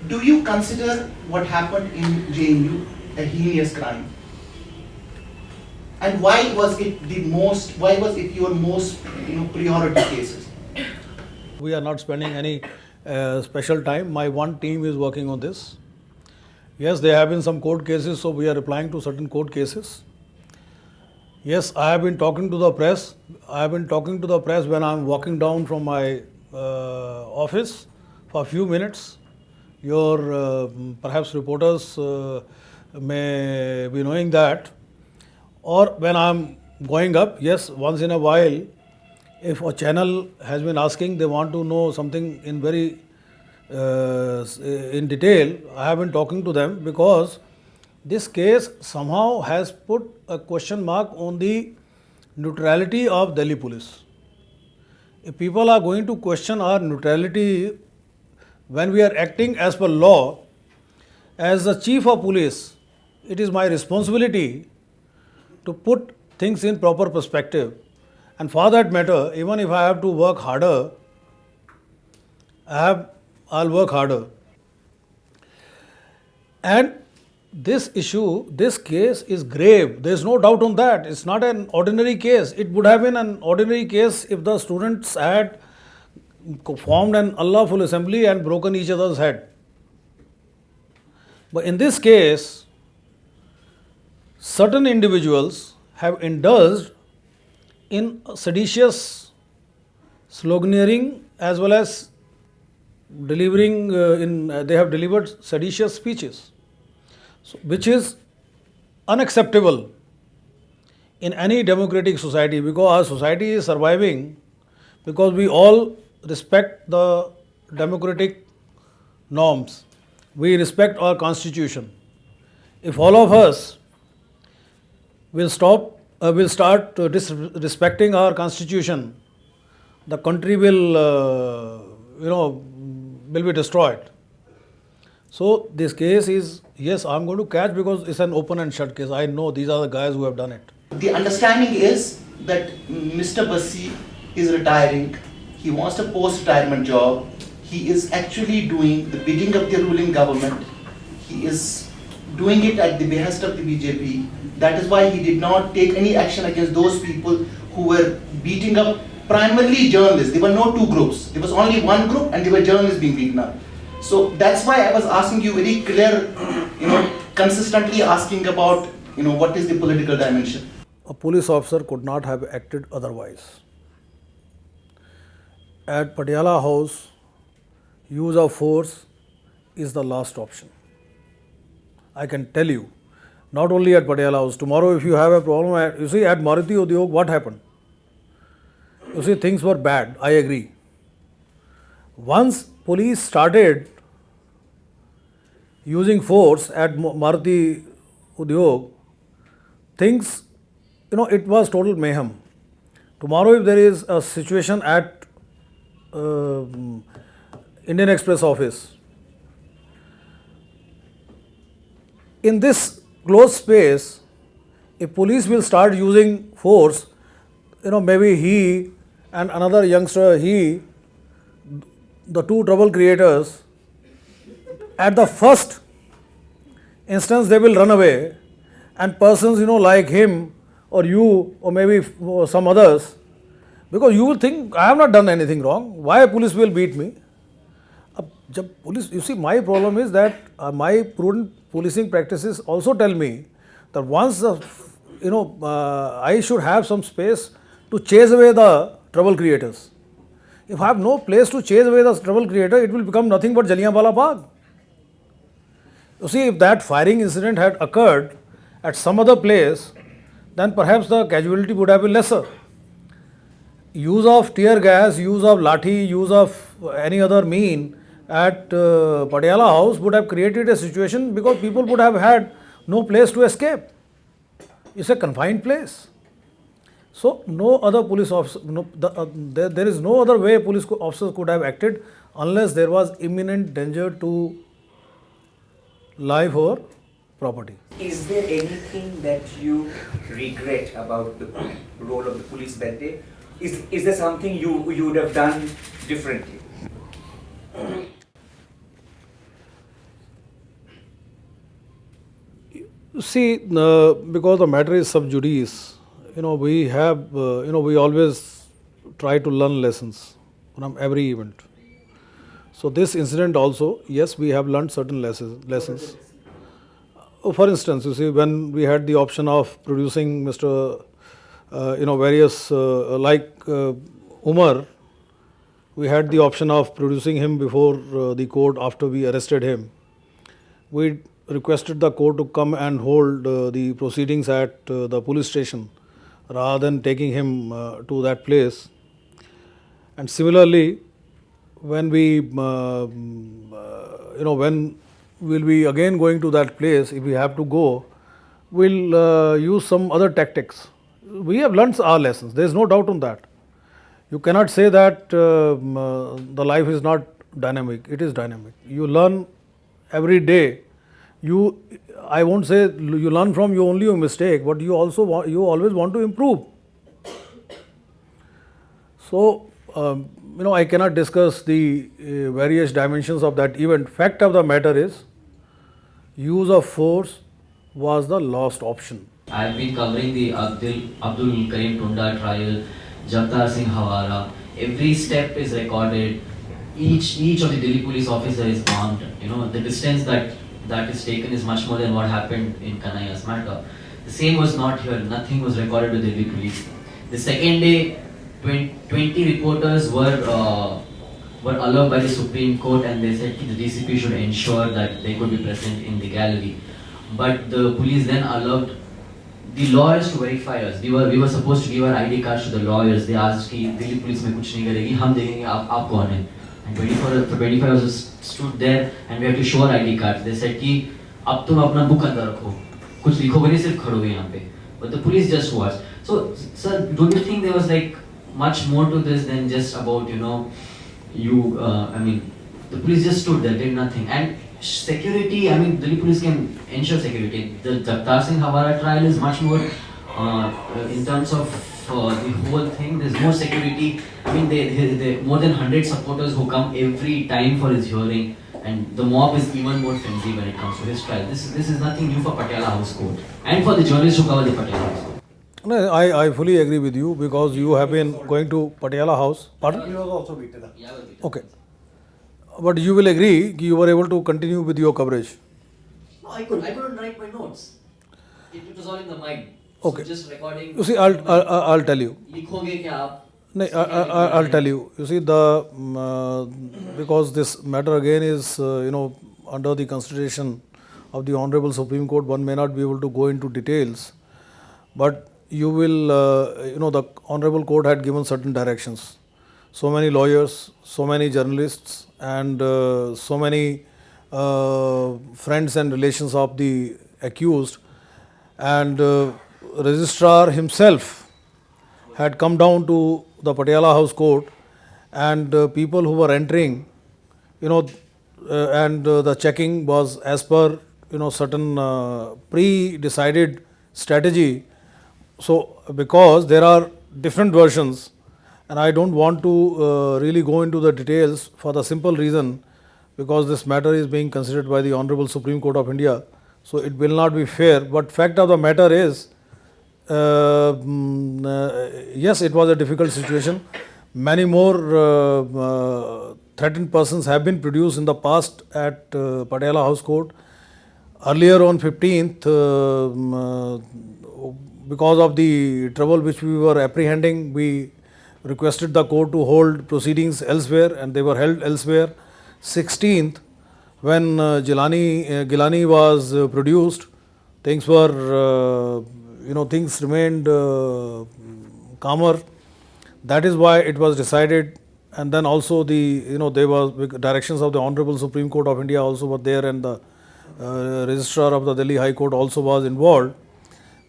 Do you consider what happened in JNU a heinous crime? And why was it your most priority cases? We are not spending any special time. My one team is working on this. Yes, there have been some court cases, so we are replying to certain court cases. Yes, I have been talking to the press. I have been talking to the press when I am walking down from my office for a few minutes. Your perhaps reporters may be knowing that. Or when I am going up, yes, once in a while, if a channel has been asking, they want to know something in very in detail, I have been talking to them because this case somehow has put a question mark on the neutrality of Delhi police. If people are going to question our neutrality when we are acting as per law, as the chief of police, it is my responsibility to put things in proper perspective. And for that matter, even if I have to work harder, I'll work harder. And this issue, this case is grave. There is no doubt on that. It's not an ordinary case. It would have been an ordinary case if the students had formed an unlawful assembly and broken each other's head. But in this case, certain individuals have indulged in seditious sloganeering as well as delivering they have delivered seditious speeches, so, which is unacceptable in any democratic society, because our society is surviving because we all respect the democratic norms. We respect our constitution. If all of us will start disrespecting our constitution, the country will be destroyed. So this case is, yes, I'm going to catch because it's an open and shut case. I know these are the guys who have done it. The understanding is that Mr. Bassi is retiring. He wants a post-retirement job. He is actually doing the bidding of the ruling government. He is doing it at the behest of the BJP. That is why he did not take any action against those people who were beating up primarily journalists. There were no two groups. There was only one group and there were journalists being beaten up. So that's why I was asking you very clear, consistently asking about, what is the political dimension. A police officer could not have acted otherwise. At Patiala House, use of force is the last option. I can tell you, not only at Patiala House. Tomorrow, if you have a problem, at Maruti Udyog, what happened? Things were bad, I agree. Once police started using force at Maruti Udyog, things, it was total mayhem. Tomorrow, if there is a situation at Indian Express office, in this closed space, if police will start using force, maybe he and another youngster, the two trouble creators, at the first instance they will run away, and persons like him or you or maybe some others, because you will think I have not done anything wrong, why police will beat me? My problem is that my prudent policing practices also tell me that once I should have some space to chase away the trouble creators. If I have no place to chase away the trouble creator, it will become nothing but Jallianwala Bagh. If that firing incident had occurred at some other place, then perhaps the casualty would have been lesser. Use of tear gas, use of lathi, use of any other mean at Patiala House would have created a situation because people would have had no place to escape. It's a confined place. So no other police officer, there is no other way police officers could have acted unless there was imminent danger to life or property. Is there anything that you regret about the role of the police that day? Is there something you would have done differently? See, because the matter is sub judice, we have, we always try to learn lessons from every event. So this incident also, yes, we have learned certain lessons. For instance, you see, when we had the option of producing Mr. Various, Umar, we had the option of producing him before the court after we arrested him. We requested the court to come and hold the proceedings at the police station rather than taking him to that place. And similarly, when when we'll be again going to that place, if we have to go, we'll use some other tactics. We have learnt our lessons. There is no doubt on that. You cannot say that the life is not dynamic. It is dynamic. You learn every day. I won't say you learn from your mistake, but you always want to improve. So, I cannot discuss the various dimensions of that event. Fact of the matter is, use of force was the last option. I've been covering the Abdul Karim Tunda trial, Jagtar Singh Hawara. Every step is recorded. Each of the Delhi police officer is armed. The distance that is taken is much more than what happened in Kanaiya's matter. The same was not here. Nothing was recorded with Delhi police. The second day, 20 reporters were allowed by the Supreme Court, and they said the DCP should ensure that they could be present in the gallery. But the police then allowed the lawyers to verify us. We were supposed to give our ID cards to the lawyers. They asked कि Delhi police में कुछ नहीं करेगी, हम देखेंगे आप कौन हैं. And 25 hours stood there, and we had to show our ID cards. They said कि अब तुम अपना book अंदर रखो, कुछ लिखोगे नहीं, सिर्फ खड़ोगे यहाँ पे. But the police just watched. So, sir, don't you think there was like much more to this than just about the police just stood there, did nothing. And security, Delhi police can ensure security. The Jagtar Singh Hawara trial is much more in terms of the whole thing. There's more security. There more than 100 supporters who come every time for his hearing, and the mob is even more frenzied when it comes to his trial. This is nothing new for Patiala House Court and for the journalists who cover the Patiala House Court. No, I fully agree with you, because you have been going to Patiala House. Pardon? He was also beaten up. Yeah, Okay. But you will agree you were able to continue with your coverage. No, I couldn't write my notes. It was all in the mic. Okay. So just recording. You see, I'll tell you. लिखोगे क्या आप? No, I'll tell you. You see, because this matter again is under the consideration of the Honorable Supreme Court, one may not be able to go into details, but you will, the Honorable Court had given certain directions. So many lawyers, so many journalists, and so many friends and relations of the accused, and registrar himself had come down to the Patiala House Court, and people who were entering, and the checking was as per certain pre-decided strategy. So, because there are different versions, and I don't want to really go into the details for the simple reason, because this matter is being considered by the Honorable Supreme Court of India, so it will not be fair. But fact of the matter is, yes, it was a difficult situation. Many more threatened persons have been produced in the past at Patiala House Court. Earlier on 15th, because of the trouble which we were apprehending, we requested the court to hold proceedings elsewhere, and they were held elsewhere. 16th, when Gilani was produced, things were, things remained calmer. That is why it was decided, and then also there was directions of the Honorable Supreme Court of India also were there, and the registrar of the Delhi High Court also was involved.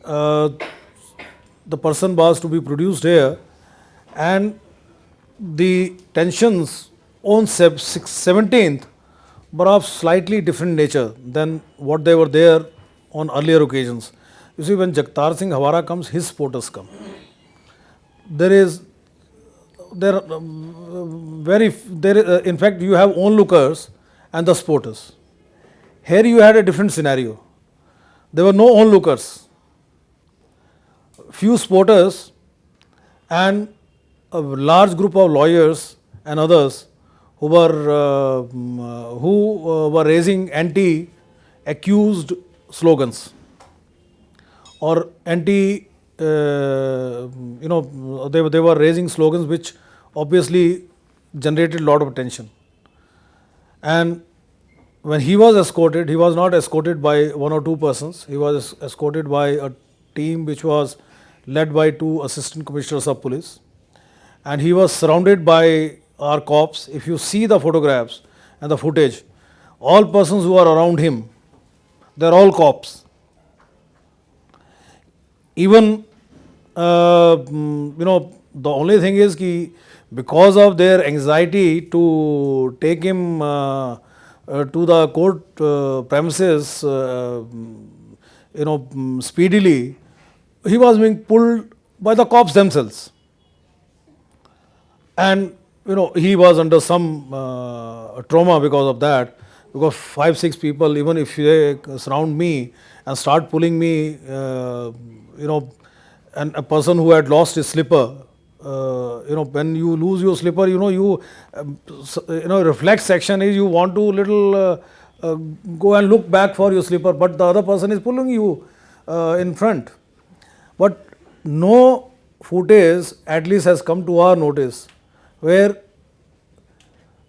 The person was to be produced here, and the tensions on 17th were of slightly different nature than what they were there on earlier occasions. You see, when Jagtar Singh Hawara comes, his supporters come. In fact, you have onlookers and the supporters. Here you had a different scenario. There were no onlookers. Few sporters and a large group of lawyers and others who were raising anti-accused slogans or they were raising slogans which obviously generated a lot of attention. And when he was escorted, he was not escorted by one or two persons. He was escorted by a team which was led by two assistant commissioners of police. And he was surrounded by our cops. If you see the photographs and the footage, all persons who are around him, they're all cops. Even, the only thing is कि because of their anxiety to take him to the court premises, speedily, he was being pulled by the cops themselves. And he was under some trauma because of that, because 5-6 people, even if they surround me and start pulling me, and a person who had lost his slipper, when you lose your slipper, reflex section is you want to go and look back for your slipper, but the other person is pulling you in front. But no footage at least has come to our notice where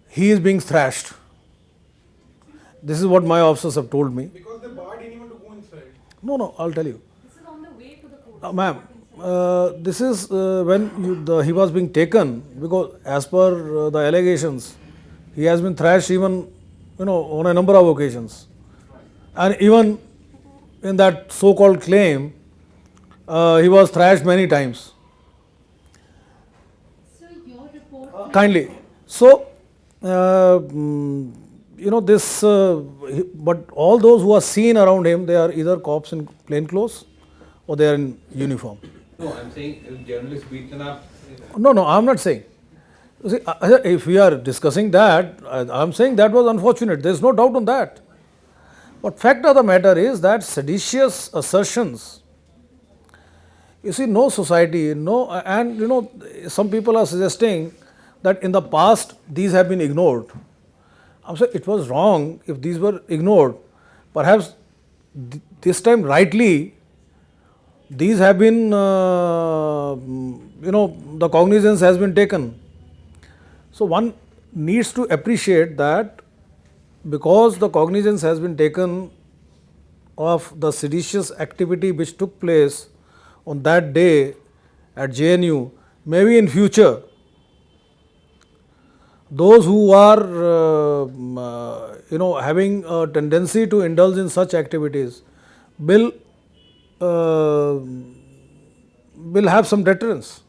he is being thrashed. This is what my officers have told me. Because the bar didn't even to go inside. No, I'll tell you. This is on the way to the court. Ma'am, this is when he was being taken, because as per the allegations, he has been thrashed even on a number of occasions. And even in that so-called claim, he was thrashed many times. Sir, your report. Kindly. So, but all those who are seen around him, they are either cops in plain clothes or they are in uniform. No, I'm saying journalists beaten up. No, I'm not saying. You see, if we are discussing that, I'm saying that was unfortunate. There is no doubt on that. But fact of the matter is that seditious assertions, you see, no society, and some people are suggesting that in the past these have been ignored. I'm saying it was wrong if these were ignored. Perhaps this time rightly these have been, the cognizance has been taken. So one needs to appreciate that because the cognizance has been taken of the seditious activity which took place on that day at JNU, maybe in future, those who are, having a tendency to indulge in such activities will have some deterrence.